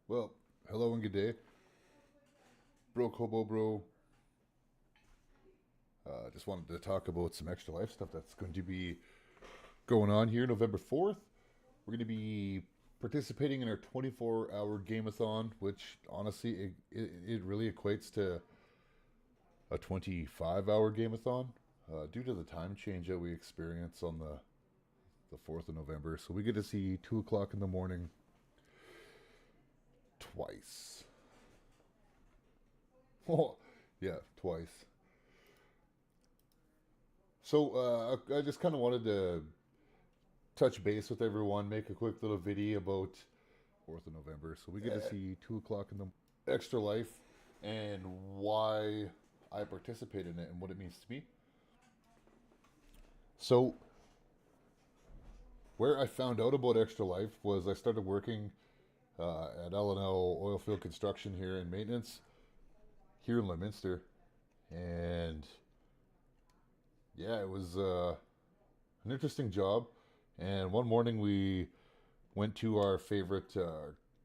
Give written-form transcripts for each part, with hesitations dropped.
Well, hello and good day. Bro Kobo Bro. Just wanted to talk about some extra life stuff that's going to be going on here November 4th. We're going to be participating in our 24-hour game-a-thon, which honestly, it really equates to a 25-hour game-a-thon due to the time change that we experience on the 4th of November. So we get to see 2 o'clock in the morning twice. Oh, yeah, twice. So I just kind of wanted to touch base with everyone, make a quick little video about 4th of November. So we get to see 2 o'clock in the extra life and why I participate in it and what it means to me. So where I found out about extra life was I started working at L&L Oilfield Construction here in maintenance here in Leominster, and yeah, it was an interesting job. And one morning we went to our favorite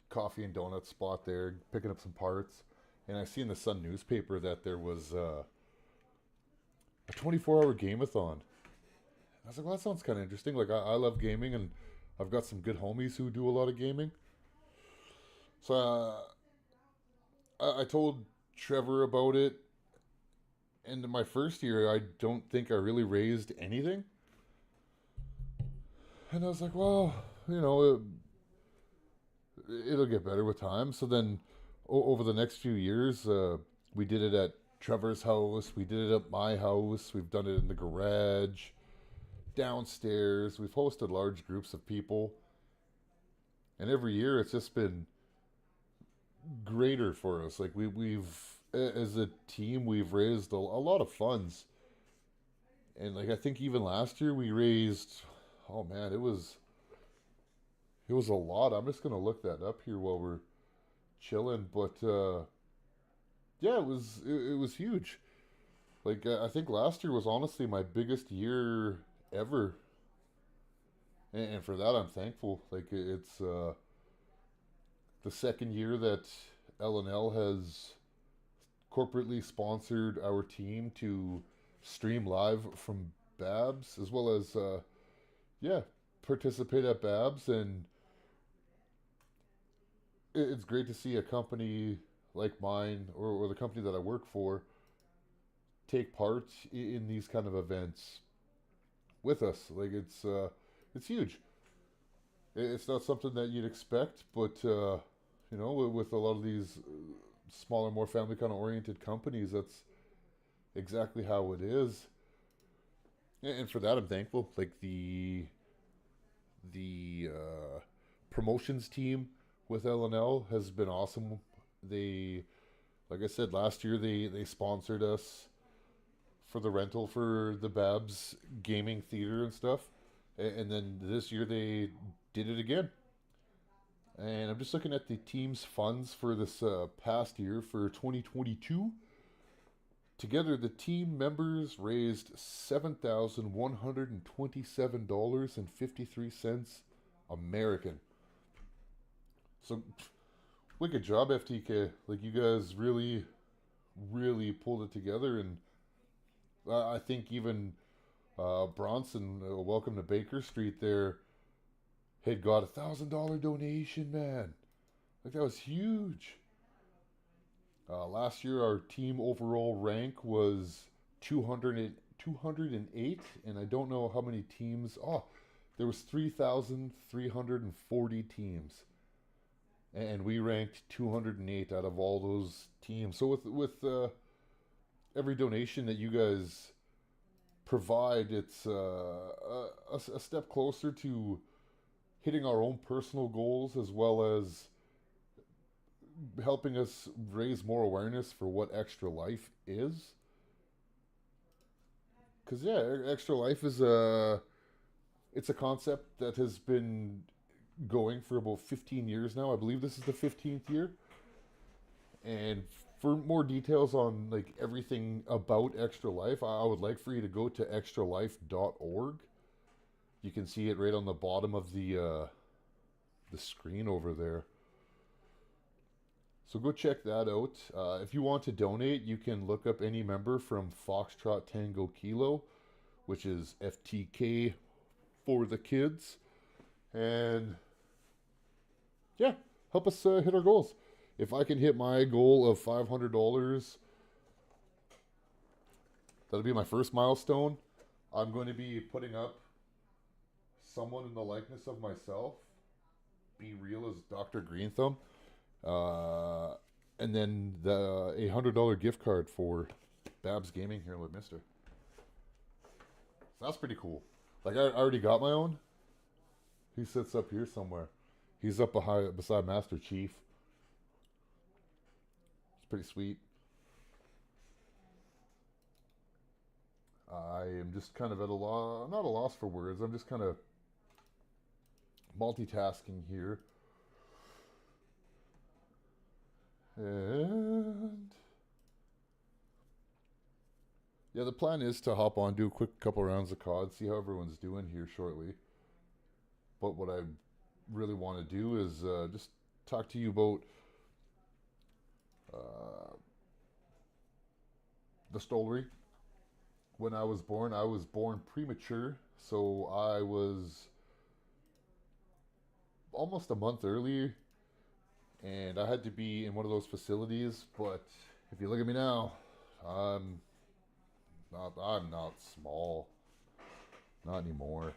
coffee and donut spot there, picking up some parts. And I see in the Sun newspaper that there was a 24-hour game-a-thon. I was like, well, that sounds kind of interesting. Like, I love gaming, and I've got some good homies who do a lot of gaming. So I told Trevor about it. And in my first year, I don't think I really raised anything. And I was like, well, you know, it'll get better with time. So then, over the next few years, we did it at Trevor's house. We did it at my house. We've done it in the garage, downstairs. We've hosted large groups of people, and every year it's just been greater for us. Like we've as a team, we've raised a lot of funds, and like I think even last year we raised. Oh man, it was a lot. I'm just gonna look that up here while we're chilling, but yeah, it was huge. Like I think last year was honestly my biggest year ever, and for that I'm thankful. Like it's the second year that L&L has corporately sponsored our team to stream live from Babs, as well as yeah, participate at Babs, and it's great to see a company like mine or the company that I work for take part in these kind of events with us. Like it's huge. It's not something that you'd expect, but you know, with a lot of these smaller, more family kind of oriented companies, that's exactly how it is. And for that, I'm thankful. Like the promotions team with L&L has been awesome. They, like I said, last year they sponsored us for the rental for the Babs gaming theater and stuff. And then this year they did it again. And I'm just looking at the team's funds for this past year for 2022. Together, the team members raised $7,127.53 American. So, wicked job, FTK. Like, you guys really, really pulled it together. And I think even Bronson, welcome to Baker Street there, had got $1,000 donation, man. Like, that was huge. Last year, our team overall rank was 208, and I don't know how many teams. Oh, there was 3,340 teams, and we ranked 208 out of all those teams. So with every donation that you guys provide, it's a step closer to hitting our own personal goals as well as helping us raise more awareness for what extra life is. Because yeah, extra life is it's a concept that has been going for about 15 years now. I believe this is the 15th year. And for more details on like everything about extra life, I would like for you to go to extralife.org. You can see it right on the bottom of the screen over there. So go check that out. If you want to donate, you can look up any member from Foxtrot Tango Kilo, which is FTK for the kids. And yeah, help us hit our goals. If I can hit my goal of $500, that'll be my first milestone. I'm going to be putting up someone in the likeness of myself. Be real as Dr. Green Thumb. And then a $100 gift card for Babs Gaming here in Woodminster. So that's pretty cool. Like I already got my own. He sits up here somewhere. He's up beside Master Chief. It's pretty sweet. I am just kind of at a loss, not a loss for words. I'm just kind of multitasking here. And yeah, the plan is to hop on, do a quick couple rounds of COD, see how everyone's doing here shortly. But what I really want to do is just talk to you about the stolery. When I was born premature, so I was almost a month early, and I had to be in one of those facilities. But if you look at me now, I'm not small, not anymore.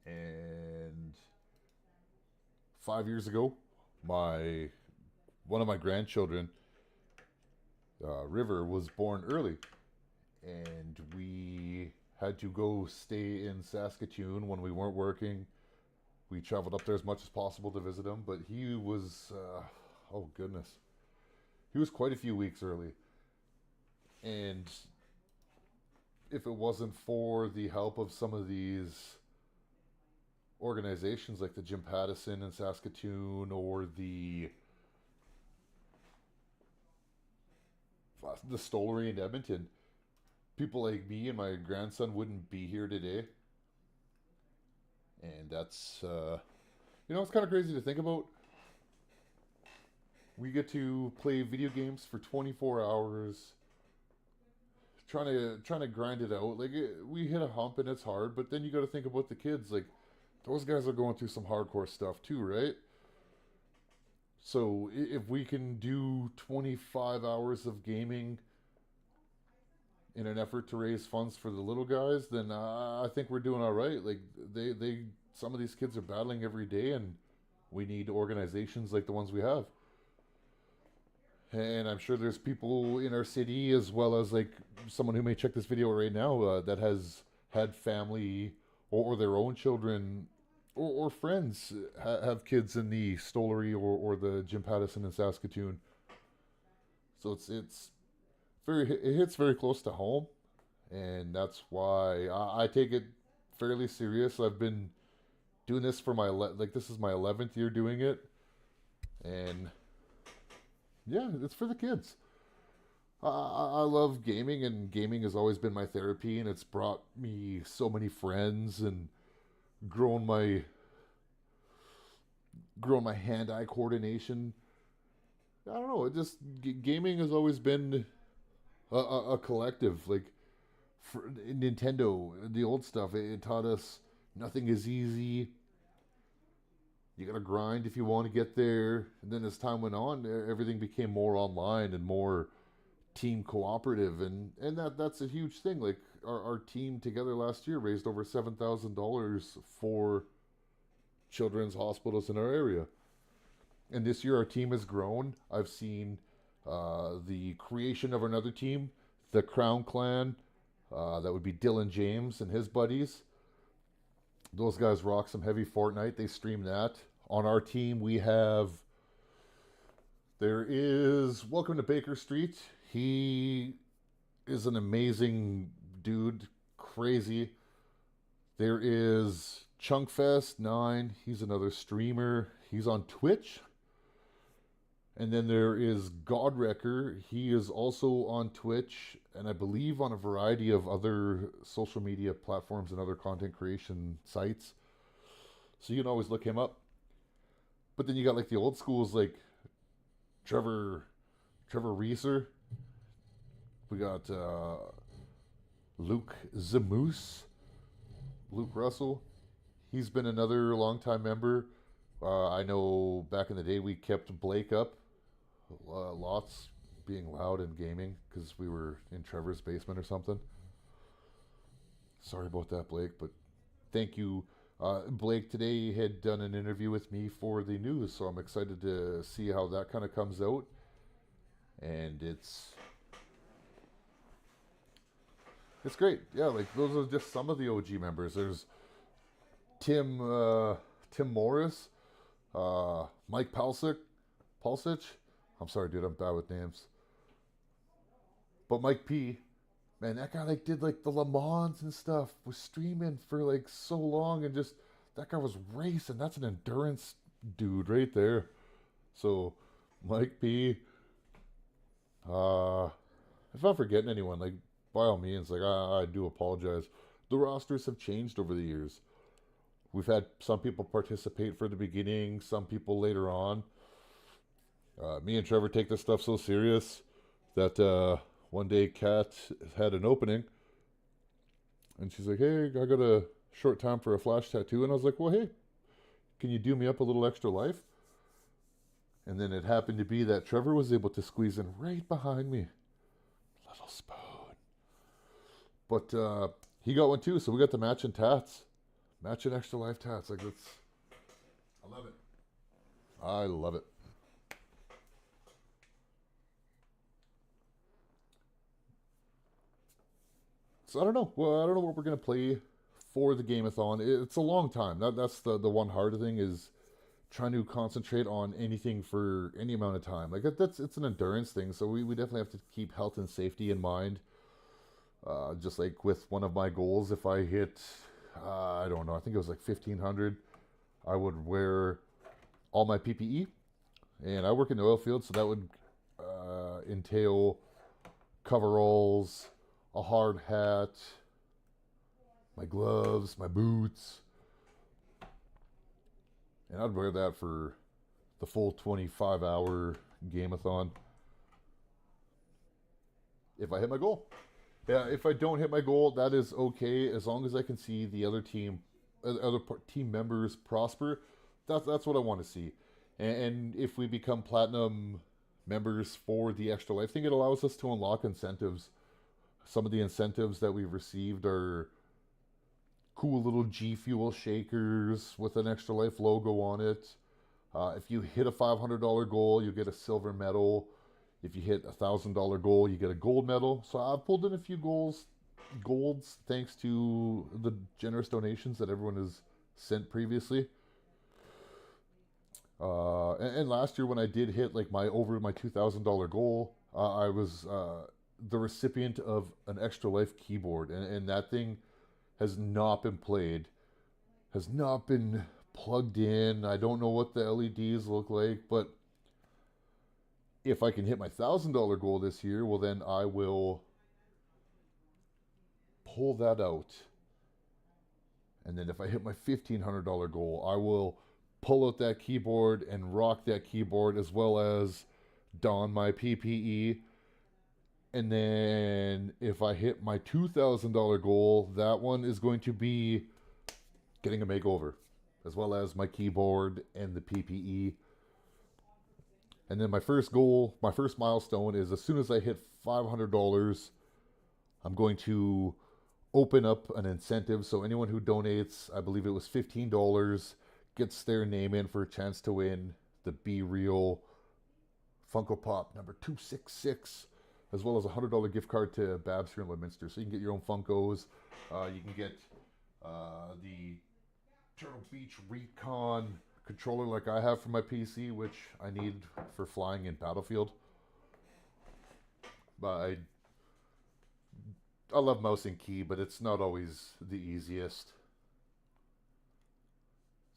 And 5 years ago, one of my grandchildren, River, was born early, and we had to go stay in Saskatoon when we weren't working. We traveled up there as much as possible to visit him, but he was, oh goodness, he was quite a few weeks early. And if it wasn't for the help of some of these organizations like the Jim Pattison in Saskatoon or the Stolery in Edmonton, people like me and my grandson wouldn't be here today. And that's, it's kind of crazy to think about. We get to play video games for 24 hours, trying to grind it out. Like we hit a hump and it's hard, but then you got to think about the kids. Like those guys are going through some hardcore stuff too, right? So if we can do 25 hours of gaming in an effort to raise funds for the little guys, then I think we're doing all right. Like some of these kids are battling every day, and we need organizations like the ones we have. And I'm sure there's people in our city, as well as like someone who may check this video right now, that has had family or their own children or friends have kids in the Stolery or the Jim Pattison in Saskatoon. So it hits very close to home, and that's why I take it fairly serious. I've been doing this for this is my 11th year doing it, and yeah, it's for the kids. I love gaming, and gaming has always been my therapy, and it's brought me so many friends and grown my hand-eye coordination. I don't know. It just gaming has always been a collective. Like for Nintendo, the old stuff, it taught us nothing is easy. You gotta grind if you want to get there. And then as time went on, everything became more online and more team cooperative, and that's a huge thing. Like our team together last year raised over $7,000 for children's hospitals in our area. And this year our team has grown. I've seen the creation of another team, the Crown Clan. That would be Dylan James and his buddies. Those guys rock some heavy Fortnite. They stream that. On our team, there is Welcome to Baker Street. He is an amazing dude, crazy. There is Chunkfest9. He's another streamer. He's on Twitch. And then there is Godwrecker. He is also on Twitch, and I believe on a variety of other social media platforms and other content creation sites. So you can always look him up. But then you got like the old schools like Trevor Trevor Reeser. We got Luke Zamoose, Luke Russell. He's been another longtime member. I know back in the day we kept Blake up lots, being loud and gaming because we were in Trevor's basement or something. Sorry about that, Blake, but thank you. Blake today had done an interview with me for the news, so I'm excited to see how that kind of comes out. And it's great. Yeah, like those are just some of the OG members. There's Tim Tim Morris, Mike Palsich. I'm sorry, dude. I'm bad with names. But Mike P, man, that guy like did like the Le Mans and stuff. Was streaming for like so long, and just that guy was racing. That's an endurance dude right there. So Mike P. Uh, if I'm forgetting anyone, like by all means, like I do apologize. The rosters have changed over the years. We've had some people participate for the beginning, some people later on. Me and Trevor take this stuff so serious that one day Kat had an opening and she's like, "Hey, I got a short time for a flash tattoo." And I was like, "Well, hey, can you do me up a little extra life?" And then it happened to be that Trevor was able to squeeze in right behind me. Little spoon. But he got one too, so we got the matching tats. Matching extra life tats. Like, that's. I love it. I love it. So I don't know. Well, I don't know what we're gonna play for the gameathon. It's a long time. That's the one hard thing is trying to concentrate on anything for any amount of time. Like that's it's an endurance thing. So we definitely have to keep health and safety in mind. Just like with one of my goals, if I hit, I don't know, I think it was like 1,500, I would wear all my PPE. And I work in the oil field, so that would entail coveralls, a hard hat, my gloves, my boots, and I'd wear that for the full 25-hour gameathon if I hit my goal. Yeah, if I don't hit my goal, that is okay as long as I can see the other team members prosper. That's what I want to see. And if we become platinum members for the extra life thing, it allows us to unlock incentives. Some of the incentives that we've received are cool little G Fuel shakers with an extra life logo on it. If you hit a $500 goal, you get a silver medal. If you hit $1,000 goal, you get a gold medal. So I've pulled in a few golds, thanks to the generous donations that everyone has sent previously. And last year when I did hit like my $2,000 goal, I was the recipient of an extra life keyboard, and that thing has not been played, has not been plugged in. I don't know what the LEDs look like, but if I can hit my $1,000 goal this year, well then I will pull that out. And then if I hit my $1,500 goal, I will pull out that keyboard and rock that keyboard as well as don my PPE. And then if I hit my $2,000 goal, that one is going to be getting a makeover as well as my keyboard and the PPE. And then my first goal, my first milestone is as soon as I hit $500, I'm going to open up an incentive. So anyone who donates, I believe it was $15, gets their name in for a chance to win the Be Real Funko Pop number 266, as well as a $100 gift card to Babs here in Leominster. So you can get your own Funkos. You can get the Turtle Beach Recon controller like I have for my PC, which I need for flying in Battlefield. But I love mouse and key, but it's not always the easiest.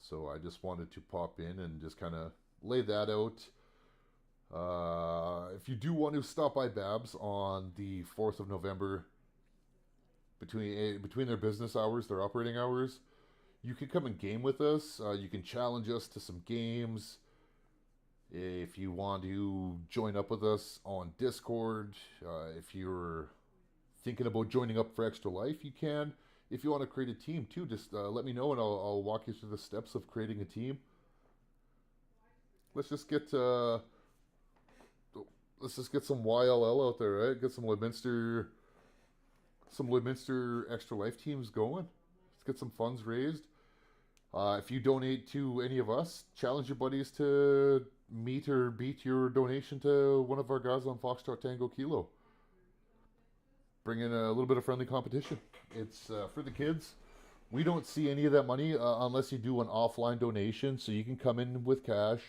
So I just wanted to pop in and just kind of lay that out. If you do want to stop by Babs on the 4th of November, between their business hours, their operating hours, you can come and game with us. You can challenge us to some games. If you want to join up with us on Discord, if you're thinking about joining up for Extra Life, you can. If you want to create a team too, just let me know and I'll walk you through the steps of creating a team. Let's just get some YLL out there, right? Get some Lloydminster Extra Life teams going. Let's get some funds raised. If you donate to any of us, challenge your buddies to meet or beat your donation to one of our guys on Foxtrot Tango Kilo. Bring in a little bit of friendly competition. It's for the kids. We don't see any of that money unless you do an offline donation. So you can come in with cash.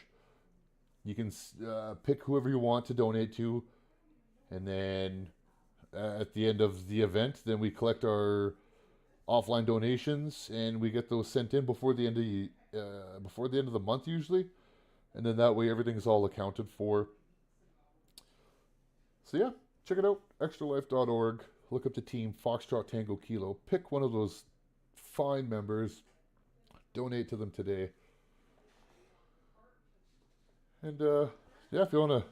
You can pick whoever you want to donate to. And then at the end of the event, then we collect our offline donations and we get those sent in before the end of the month usually, and then that way everything's all accounted for. So yeah, check it out, extralife.org. Look up the team Foxtrot Tango Kilo. Pick one of those fine members, donate to them today. And yeah, if you want to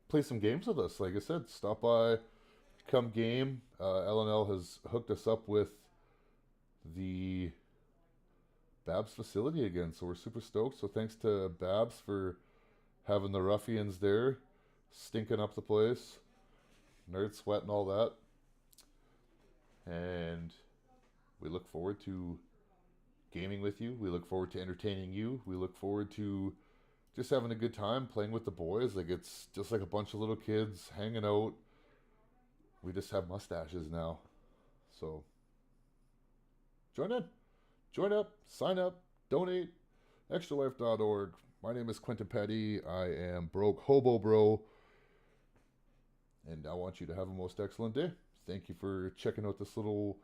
play some games with us, like I said, stop by, come game. LNL has hooked us up with the Babs facility again, so we're super stoked. So thanks to Babs for having the ruffians there, stinking up the place, nerd sweat and all that. And we look forward to gaming with you. We look forward to entertaining you. We look forward to just having a good time playing with the boys. Like, it's just like a bunch of little kids hanging out. We just have mustaches now. So join in. Join up. Sign up. Donate. extralife.org. My name is Quentin Petty. I am Broke Hobo Bro. And I want you to have a most excellent day. Thank you for checking out this little